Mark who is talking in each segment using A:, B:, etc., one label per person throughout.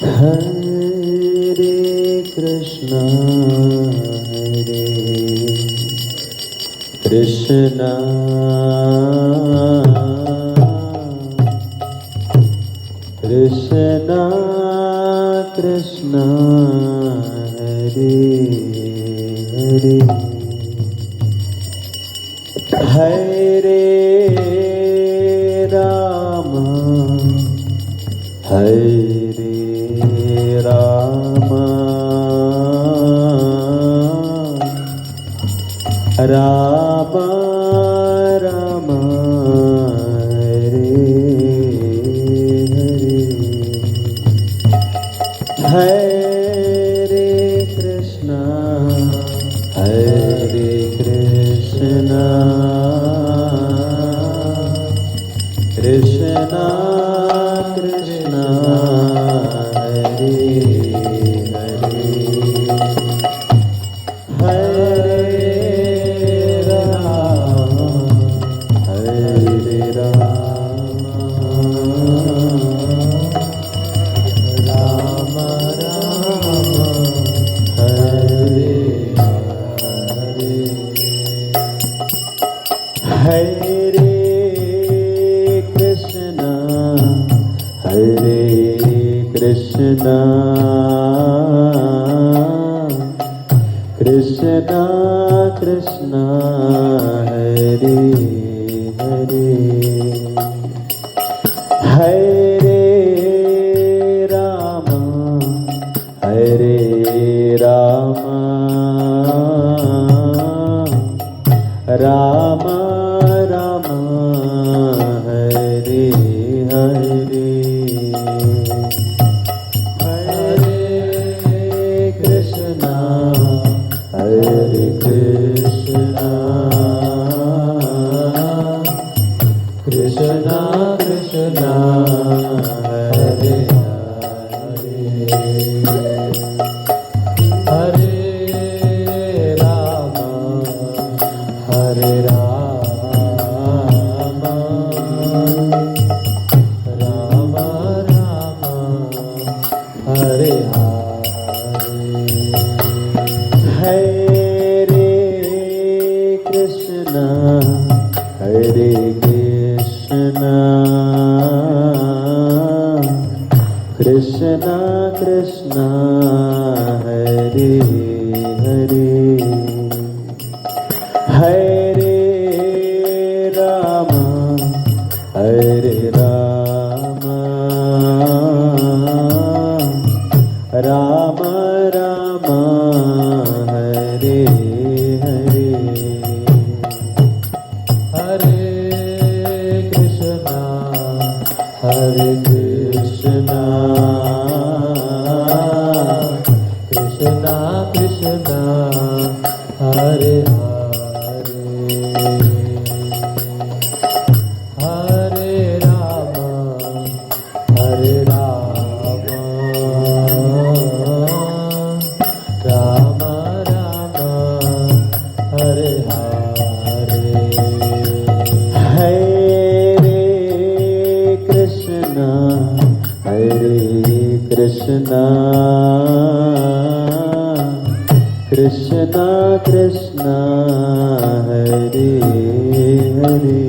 A: Hare Krishna, Krishna Krishna Krishna, Hare Hare, Hare Rama, Hare Rama, Rama Rama, Hare Krishna, Hare Krishna, Krishna Krishna, Hare Hare, Hare Rama, Hare Rama, Hare Krishna, Hare Krishna, Krishna Krishna, Hare Hare, Hare Rama, Hare Rama, Rama Rama, Hare Hare, Hare Krishna, Hare Krishna, Krishna Krishna, Hare Hare, Hare Rama, Hare Rama, Rama Rama, Hare Hare, Hare Krishna, Hare Krishna, Krishna Krishna, Hare Hare, Hare Rama, Hare Rama, Rama Rama, Hare Hare, Hare Krishna, Hare Krishna, Krishna Krishna, Hare Hare, Hare Rama, Hare Rama, Rama Rama, Hare Hare, Hare Krishna, Hare Krishna, Krishna Krishna, Hare Hare,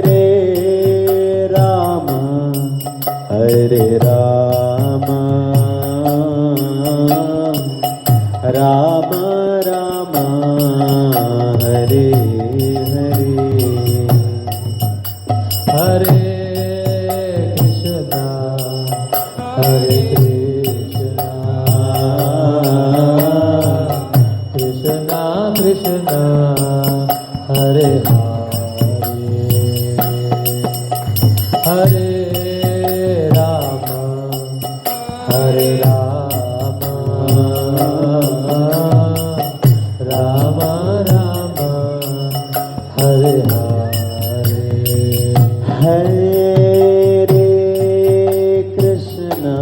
A: Hare Rama, Hare Rama, Rama Rama, Hare Hare, Hare Krishna, Hare Krishna, Krishna Krishna, Hare Hare, Hare Rama, Hare Rama, Rama Rama, Hare Hare, Hare Krishna,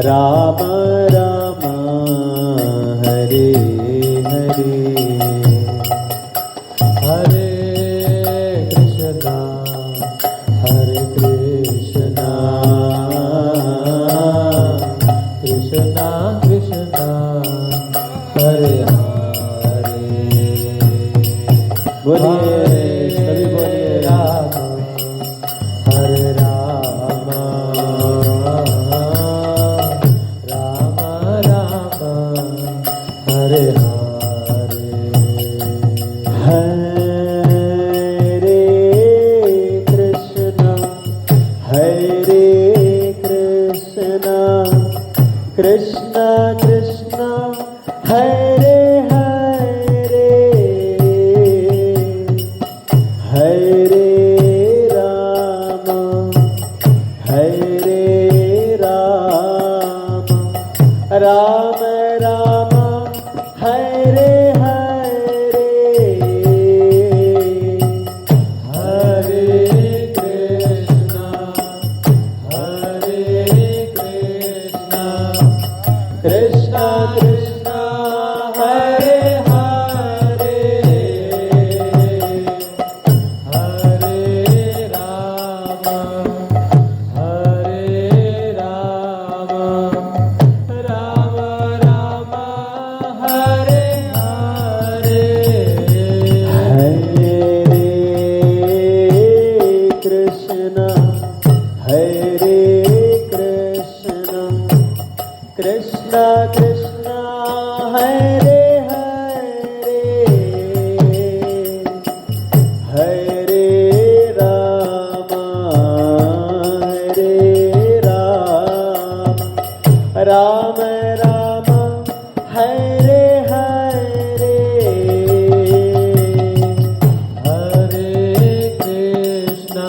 B: Ram Ram Hare Hare
A: Hare Krishna हरे कृष्णा कृष्णा कृष्णा हरे हरे
B: बोलिए सभी बोलिए
A: राम हरे राम राम राम हरे हरे
B: हरे कृष्णा कृष्णा कृष्णा हरे हरे हरे राम राम राम हरे हरे
A: हरे कृष्णा कृष्णा कृष्णा हरे हरे हरे राम राम राम हरे हरे
B: हरे कृष्णा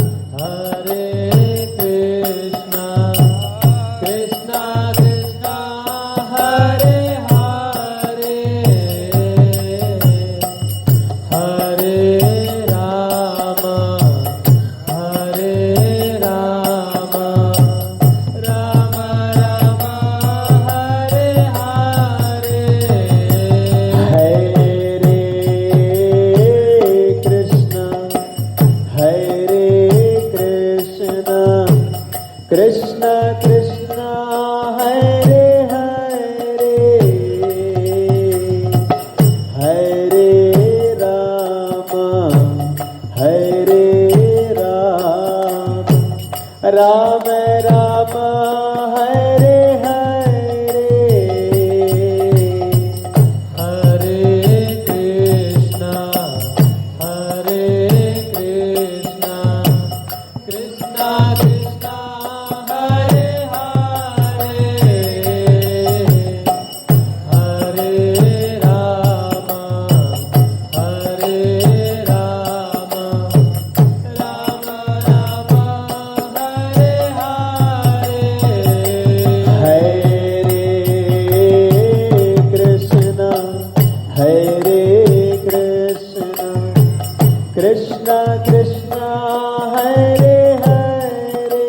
B: कृष्णा कृष्णा हरे हरे हरे राम राम राम हरे हरे
A: हरे कृष्णा कृष्णा कृष्णा हरे हरे हरे राम राम राम हरे हरे
B: हरे कृष्णा कृष्णा कृष्णा हरे हरे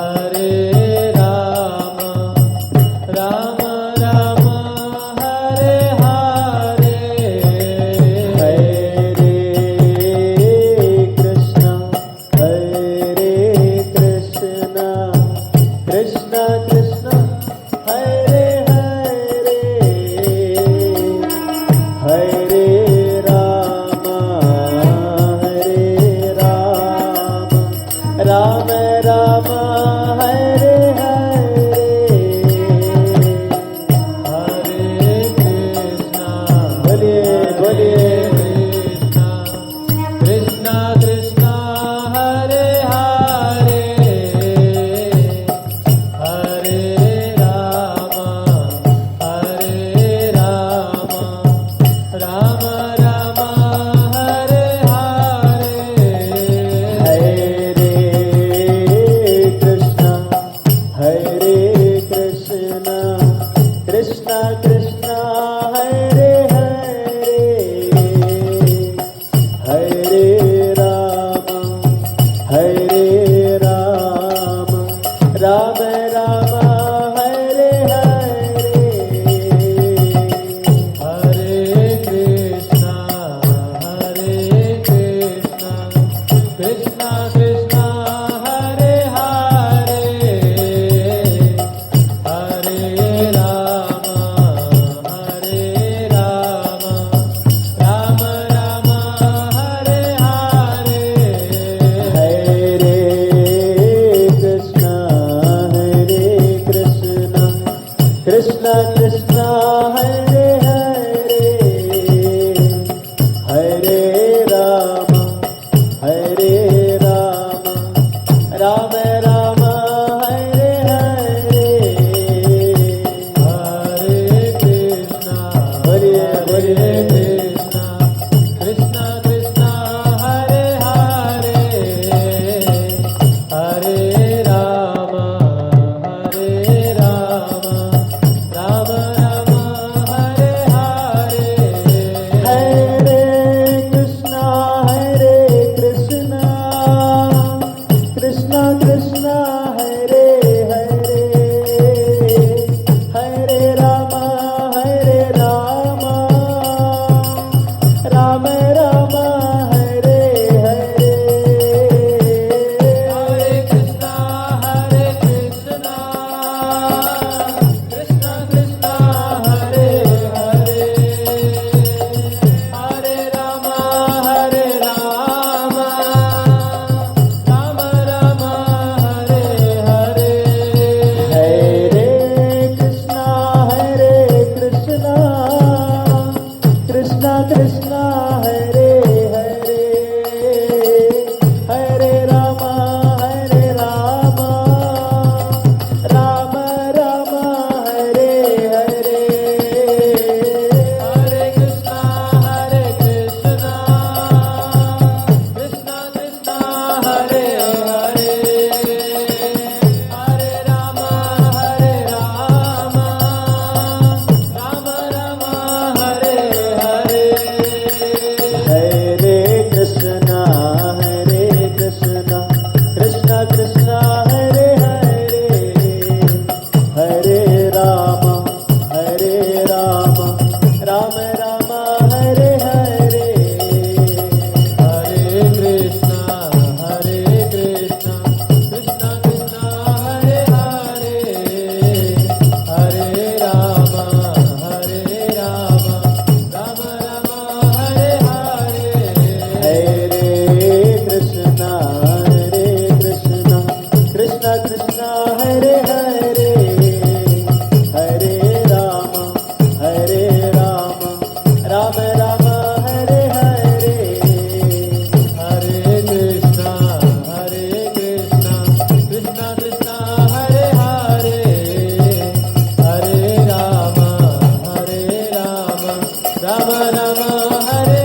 B: हरे राम राम राम हरे हरे
A: हरे कृष्णा कृष्णा कृष्णा हरे हरे हरे राम राम राम हरे Krishna Krishna Hare Hare Hare Rama Hare Rama Rama Rama Hare Hare
B: Hare Krishna Krishna Krishna Hare Hare Hare Rama Rama Rama Hare Hare
A: Hare Krishna Krishna Krishna Hare Hare Hare Rama Rama Rama Hare Hare
B: Hare Krishna Krishna Krishna Hare Hare Hare Rama Rama Rama Hare Hare
A: Hare Krishna Krishna Krishna Hare Hare Hare Rama Rama Rama Hare Hare
B: Hare Krishna Krishna Krishna Hare Hare Hare Rama Rama Rama Hare Hare
A: Hare Krishna Krishna Krishna Hare Hare Hare Rama Rama Rama Hare Hare
B: Hare Krishna Krishna Krishna Hare Hare Hare Rama Rama Rama Hare Hare
A: Hare Krishna Krishna Krishna Hare Hare Hare Rama Rama Rama Hare